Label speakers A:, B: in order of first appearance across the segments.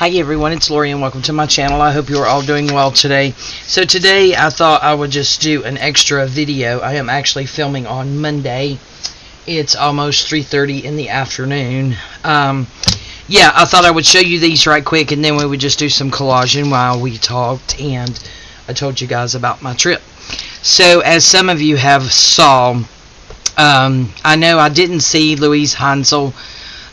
A: Hi everyone, it's Lori and welcome to my channel. I hope you are all doing well today. So today I thought I would just do an extra video. I am actually filming on Monday. It's almost 3:30 in the afternoon. Yeah, I thought I would show you these right quick and then we would just do some collaging while we talked and I told you guys about my trip. So as some of you have saw, I know I didn't see Louise Hansel,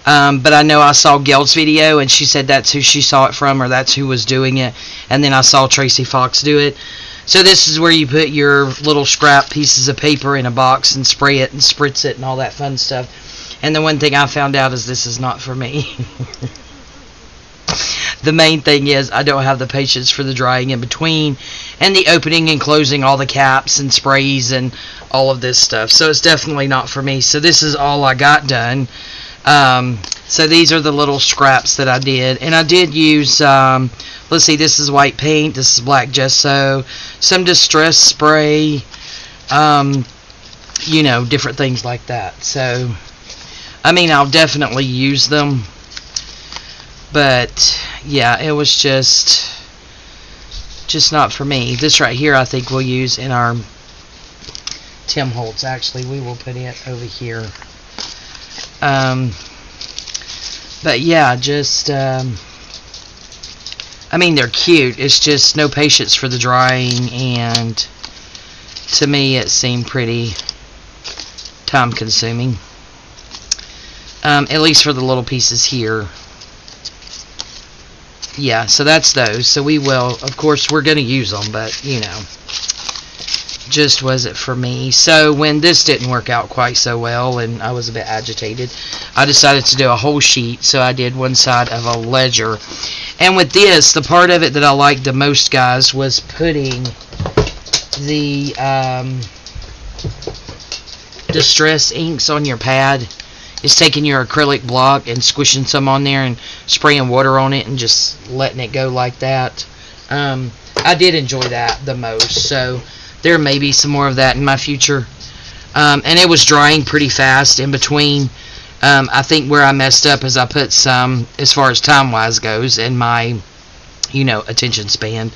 A: but I know I saw Gail's video and she said that's who she saw it from, or that's who was doing it, and then I saw Tracy Fox do it. So this is where you put your little scrap pieces of paper in a box and spray it and spritz it and all that fun stuff. And the one thing I found out is this is not for me. The main thing is I don't have the patience for the drying in between and the opening and closing all the caps and sprays and all of this stuff. So it's definitely not for me. So this is all I got done. So these are the little scraps that I did. And I did use, let's see, this is white paint, this is black gesso, some distress spray, you know, different things like that. So, I mean, I'll definitely use them. But yeah, it was just not for me. This right here I think we'll use in our Tim Holtz. Actually, we will put it over here. But yeah, just I mean, they're cute. It's just no patience for the drying, and to me it seemed pretty time consuming, at least for the little pieces here. Yeah, so that's those. So we will, of course, we're going to use them, but, you know, just wasn't for me. So when this didn't work out quite so well and I was a bit agitated, I decided to do a whole sheet. So I did one side of a ledger. And with this, the part of it that I liked the most, guys, was putting the distress inks on your pad. It's taking your acrylic block and squishing some on there and spraying water on it and just letting it go like that. I did enjoy that the most, so there may be some more of that in my future. And it was drying pretty fast in between. I think where I messed up is I put some, as far as time-wise goes, in my, you know, attention span,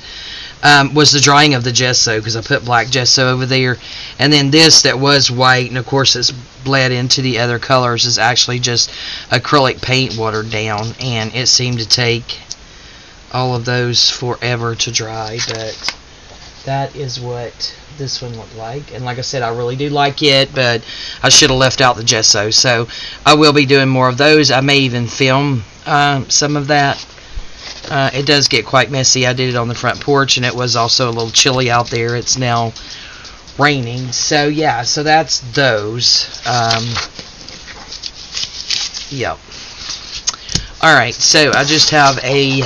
A: was the drying of the gesso, because I put black gesso over there. And then this that was white, and of course it's bled into the other colors, is actually just acrylic paint watered down. And it seemed to take all of those forever to dry, but that is what this one looked like. And like I said, I really do like it, but I should have left out the gesso. So I will be doing more of those. I may even film some of that. It does get quite messy. I did it on the front porch, and it was also a little chilly out there. It's now raining. So yeah, so that's those. Yep. Alright, so I just have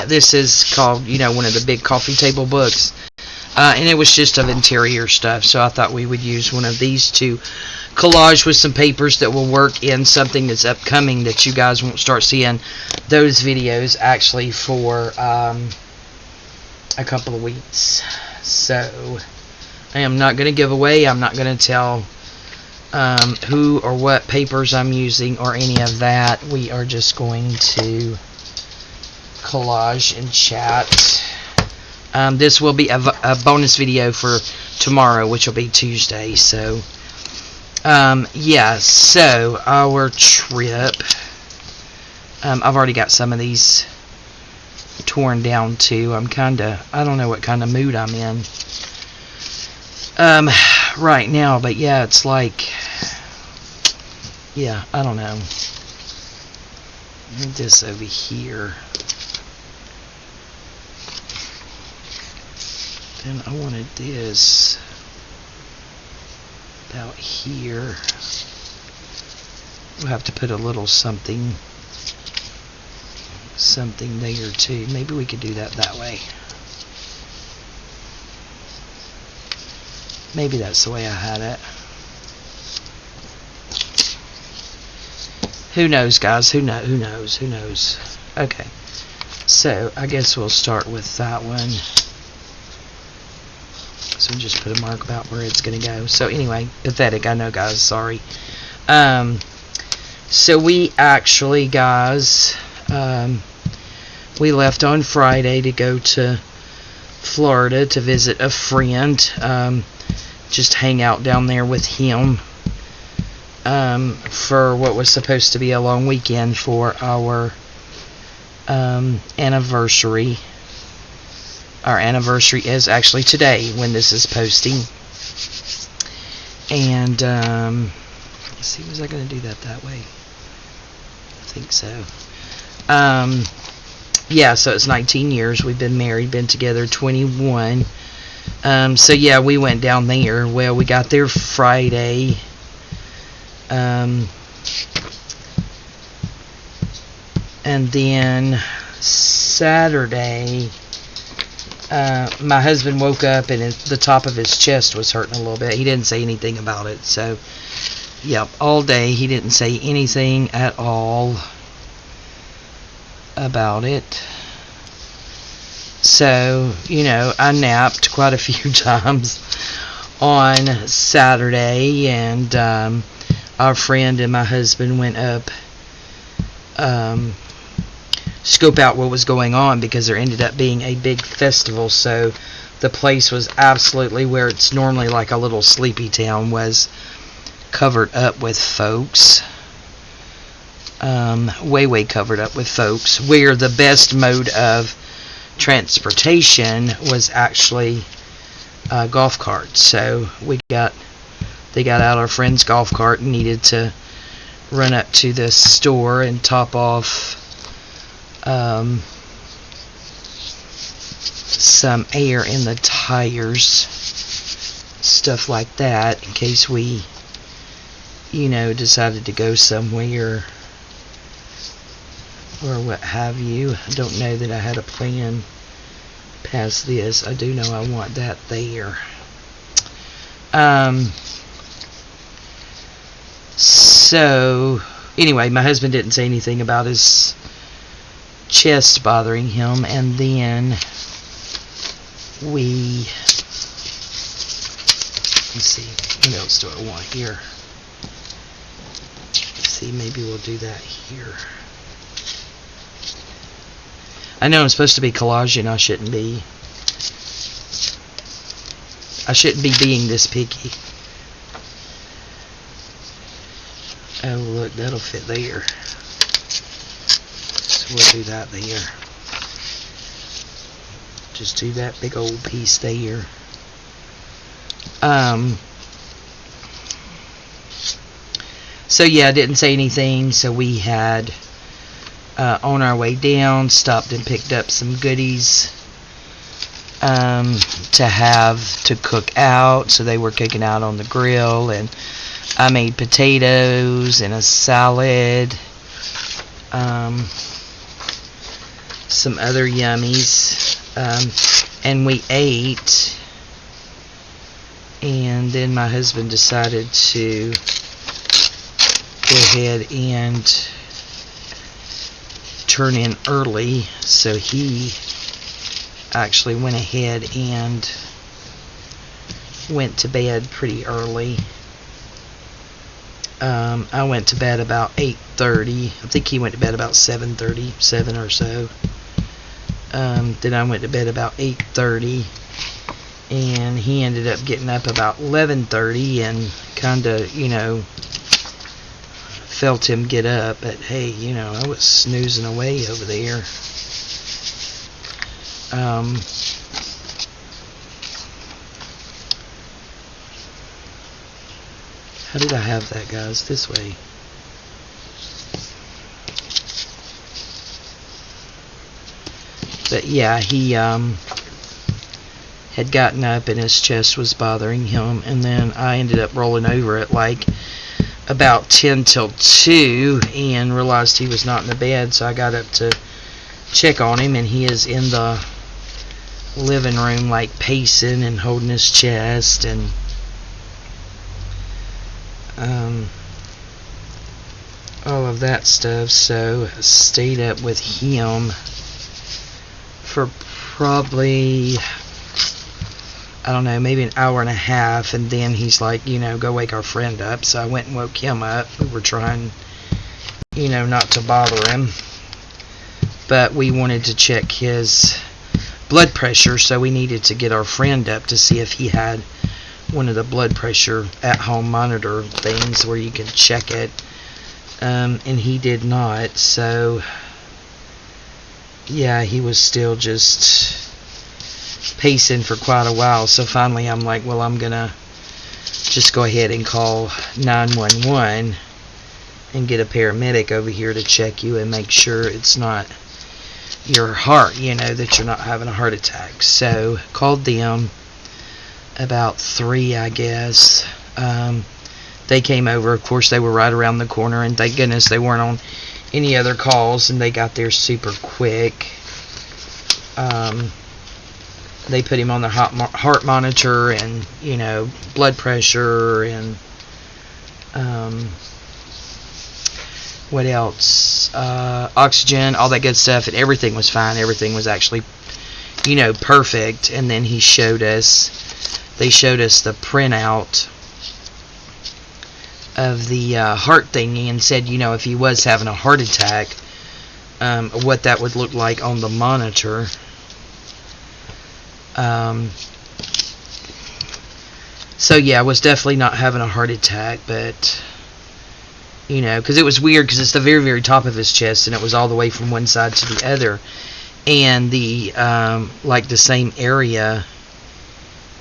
A: this is called, you know, one of the big coffee table books. And it was just of interior stuff, so I thought we would use one of these to collage with some papers that will work in something that's upcoming that you guys won't start seeing those videos actually for a couple of weeks. So I am not going to give away, I'm not going to tell who or what papers I'm using or any of that. We are just going to collage and chat. This will be a bonus video for tomorrow, which will be Tuesday. So yeah, so our trip, I've already got some of these torn down too. I don't know what kind of mood I'm in right now, but yeah, it's like, yeah, I don't know. This over here. Then I wanted this about here. We'll have to put a little something there too. Maybe we could do that way. Maybe that's the way I had it. Who knows, guys? Who knows? Okay. So I guess we'll start with that one. So just put a mark about where it's going to go. So anyway, pathetic, I know, guys, sorry. So we actually, guys, we left on Friday to go to Florida to visit a friend, just hang out down there with him for what was supposed to be a long weekend for our anniversary. Our anniversary is actually today when this is posting. And let's see, was I going to do that way? I think so. Yeah, so it's 19 years we've been married, been together 21. So yeah, we went down there. Well, we got there Friday. And then Saturday, my husband woke up and the top of his chest was hurting a little bit. He didn't say anything about it. So, yep, all day he didn't say anything at all about it. So, you know, I napped quite a few times on Saturday, and our friend and my husband went up scope out what was going on, because there ended up being a big festival. So the place was absolutely, where it's normally like a little sleepy town, was covered up with folks. Way covered up with folks, where the best mode of transportation was actually golf carts. So they got out our friend's golf cart and needed to run up to the store and top off some air in the tires, stuff like that, in case we, you know, decided to go somewhere or what have you. I don't know that I had a plan past this. I do know I want that there. So anyway, my husband didn't say anything about his chest bothering him, and then let's see, what else do I want here? Let's see, maybe we'll do that here. I know I'm supposed to be collaging. I shouldn't be being this picky. Oh, look, that'll fit there. So we'll do that there. Just do that big old piece there. So yeah, I didn't say anything. So we had, on our way down, stopped and picked up some goodies to have to cook out. So they were cooking out on the grill, and I made potatoes and a salad, some other yummies, and we ate. And then my husband decided to go ahead and turn in early, so he actually went ahead and went to bed pretty early. I went to bed about 8:30. I think he went to bed about 7:30, 7 or so. Then I went to bed about 8:30, and he ended up getting up about 11:30, and kind of, you know, felt him get up. But hey, you know, I was snoozing away over there. How did I have that, guys? This way. But yeah, he had gotten up and his chest was bothering him, and then I ended up rolling over at like about 10 till 2 and realized he was not in the bed, so I got up to check on him, and he is in the living room like pacing and holding his chest and all of that stuff. So I stayed up with him for probably, I don't know, maybe an hour and a half, and then he's like, you know, go wake our friend up. So I went and woke him up. We were trying, you know, not to bother him. but we wanted to check his blood pressure, so we needed to get our friend up to see if he had one of the blood pressure at home monitor things where you can check it, and he did not. So yeah, he was still just pacing for quite a while. So finally I'm like, well, I'm gonna just go ahead and call 911 and get a paramedic over here to check you and make sure it's not your heart, that you're not having a heart attack. So called them about 3, I guess. They came over. Of course, they were right around the corner, and thank goodness they weren't on any other calls, and they got there super quick. They put him on the heart monitor and, blood pressure and what else? Oxygen, all that good stuff, and everything was fine. Everything was actually, perfect. And then they showed us the printout of the heart thingy and said, if he was having a heart attack, what that would look like on the monitor. So yeah, I was definitely not having a heart attack, but because it was weird, because it's the very, very top of his chest, and it was all the way from one side to the other, and the the same area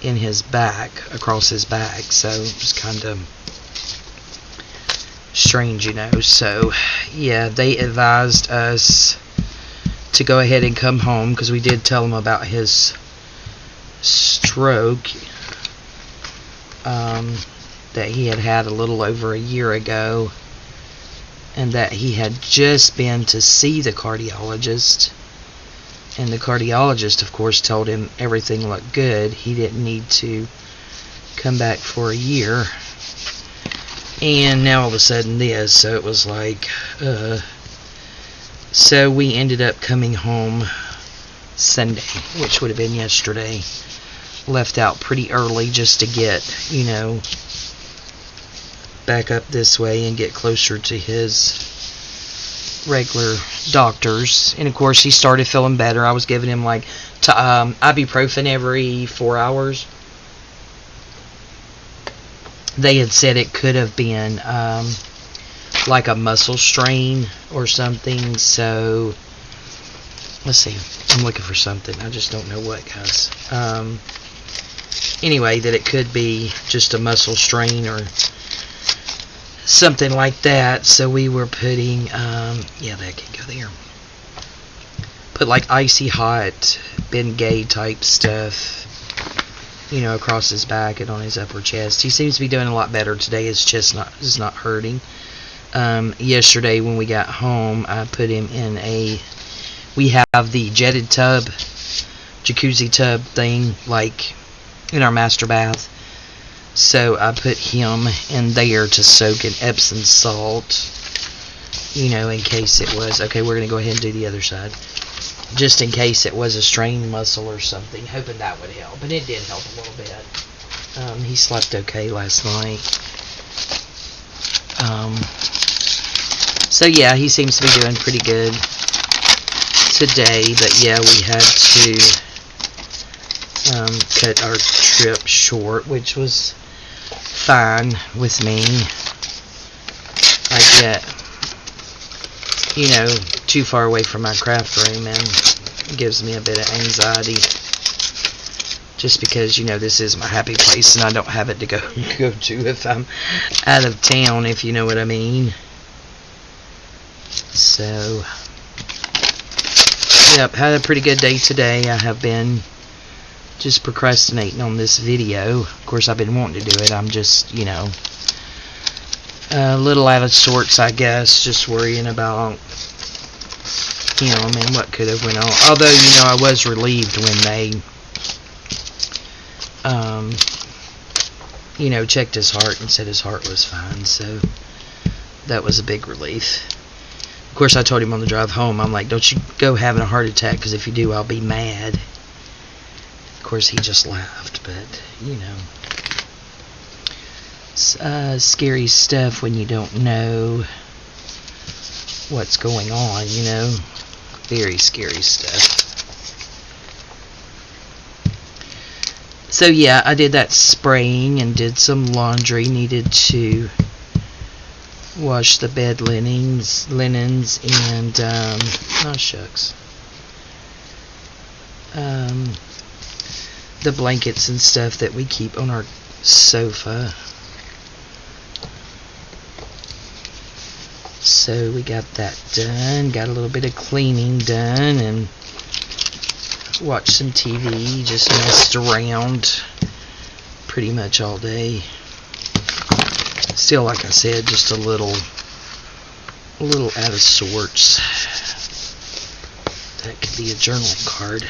A: in his back, across his back. So it was kind of strange, So yeah, they advised us to go ahead and come home, because we did tell him about his stroke that he had a little over a year ago, and that he had just been to see the cardiologist, and the cardiologist, of course, told him everything looked good. He didn't need to come back for a year, and now all of a sudden this. So it was like, so we ended up coming home Sunday, which would have been yesterday. Left out pretty early just to get, back up this way and get closer to his regular doctors. And of course, he started feeling better. I was giving him ibuprofen every 4 hours. They had said it could have been like a muscle strain or something. So let's see, I'm looking for something, I just don't know what, guys. Anyway, that it could be just a muscle strain or something like that. So we were putting, yeah, that can go there. Put like icy hot Bengay type stuff, across his back and on his upper chest. He seems to be doing a lot better today. His chest is not hurting. Yesterday when we got home, I put him in we have the jetted tub, jacuzzi tub thing, like in our master bath. So I put him in there to soak in Epsom salt, in case it was, okay, we're going to go ahead and do the other side, just in case it was a strained muscle or something, hoping that would help. And it did help a little bit. He slept okay last night. So yeah, he seems to be doing pretty good today. But yeah, we had to cut our trip short, which was fine with me. I get, too far away from my craft room, and it gives me a bit of anxiety, just because, this is my happy place, and I don't have it to go to if I'm out of town, if you know what I mean. So, yep, had a pretty good day today. I have been just procrastinating on this video. Of course, I've been wanting to do it. I'm just, a little out of sorts, I guess, just worrying about him and what could have went on. Although, I was relieved when they, checked his heart and said his heart was fine. So that was a big relief. Of course, I told him on the drive home, I'm like, don't you go having a heart attack, because if you do, I'll be mad. Of course, he just laughed, but, scary stuff when you don't know what's going on, Very scary stuff. So yeah, I did that spraying and did some laundry. Needed to wash the bed linens and oh shucks, the blankets and stuff that we keep on our sofa. So we got that done, got a little bit of cleaning done, and watched some TV, just messed around pretty much all day. Still, like I said, just a little out of sorts. That could be a journaling card.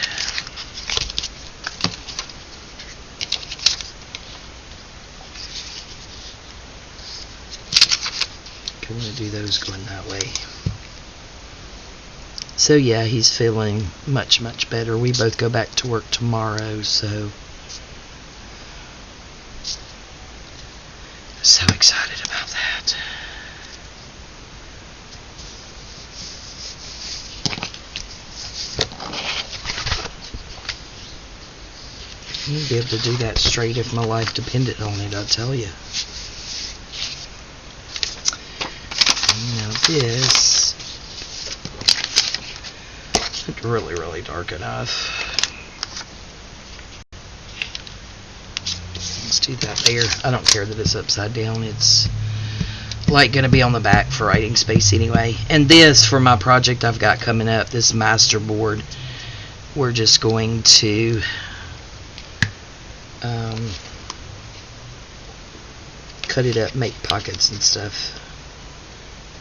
A: I'm going to do those going that way. So yeah, he's feeling much better. We both go back to work tomorrow, so excited about that. You'd be able to do that straight if my life depended on it, I'll tell you. Now this isn't really dark enough. Let's do that there. I don't care that it's upside down. It's like going to be on the back for writing space anyway. And this, for my project I've got coming up, this master board, we're just going to cut it up, make pockets and stuff.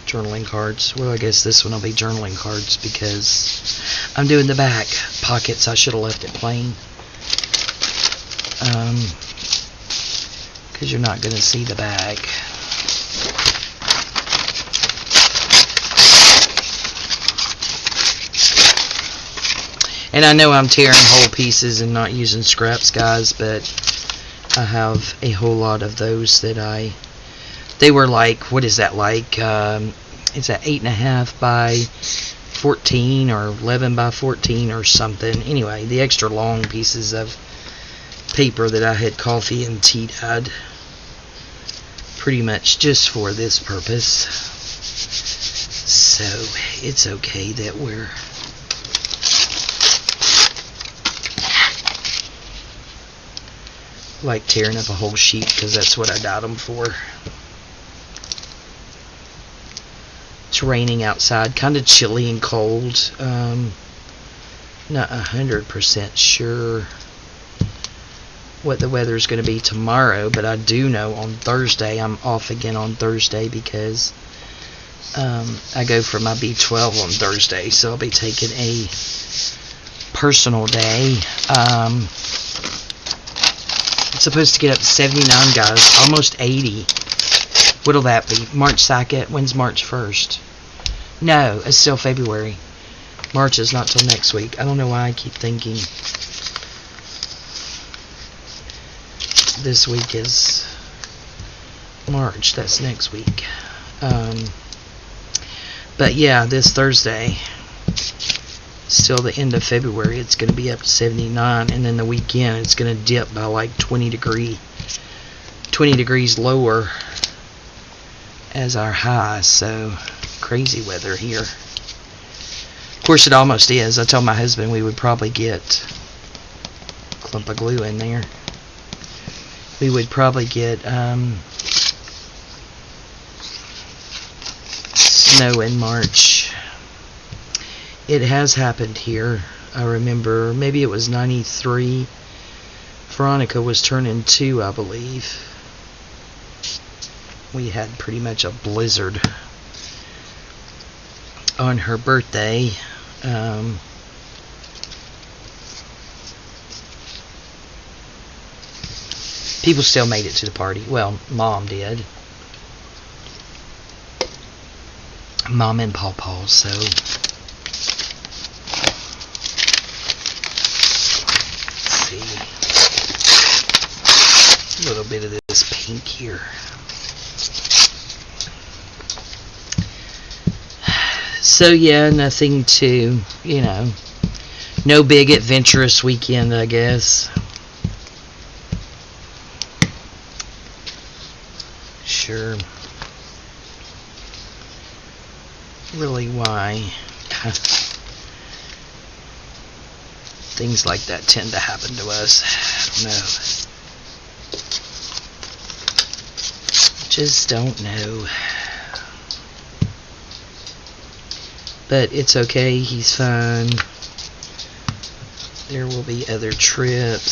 A: Journaling cards. Well, I guess this one will be journaling cards because I'm doing the back pockets. I should have left it plain. Because you're not going to see the back. And I know I'm tearing whole pieces and not using scraps, guys, but I have a whole lot of those that they were like, what is that like? It's at 8.5 by 14 or 11 by 14 or something. Anyway, the extra long pieces of paper that I had coffee and tea dyed pretty much just for this purpose. So it's okay that we're like tearing up a whole sheet because that's what I dyed them for. It's raining outside, kind of chilly and cold. Not 100% sure what the weather is going to be tomorrow, but I do know on Thursday, I'm off again on Thursday because I go for my B12 on Thursday, so I'll be taking a personal day. It's supposed to get up to 79, guys, almost 80. What'll that be? March 2nd? When's March 1st? No, it's still February. March is not till next week. I don't know why I keep thinking this week is March. That's next week. But yeah, this Thursday, still the end of February, it's going to be up to 79, and then the weekend it's going to dip by like 20 degrees lower as our high. So crazy weather here. Of course, it almost is. I told my husband we would probably get a clump of glue in there. We would probably get snow in March. It has happened here. I remember maybe it was 93. Veronica was turning 2, I believe. We had pretty much a blizzard on her birthday. People still made it to the party. Well, Mom did. Mom and Paw, so a little bit of this pink here. So yeah, nothing too, no big adventurous weekend, I guess. Sure. Really, why? Things like that tend to happen to us. I don't know. Just don't know. But it's okay, he's fine. There will be other trips.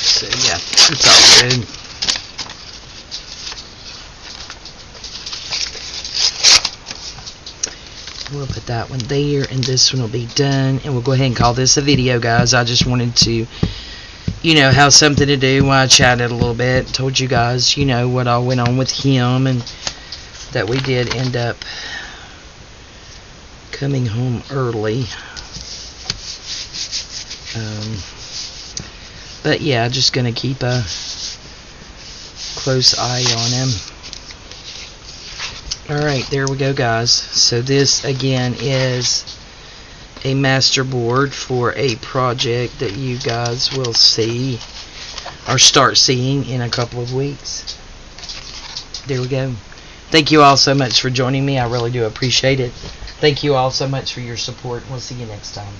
A: So yeah, it's all good. We'll put that one there, and this one will be done, and we'll go ahead and call this a video, guys. I just wanted to, have something to do while I chatted a little bit. Told you guys, what all went on with him, and that we did end up coming home early. But yeah, just gonna keep a close eye on him. Alright, there we go, guys. So this again is a master board for a project that you guys will see or start seeing in a couple of weeks. There we go. Thank you all so much for joining me. I really do appreciate it. Thank you all so much for your support. We'll see you next time.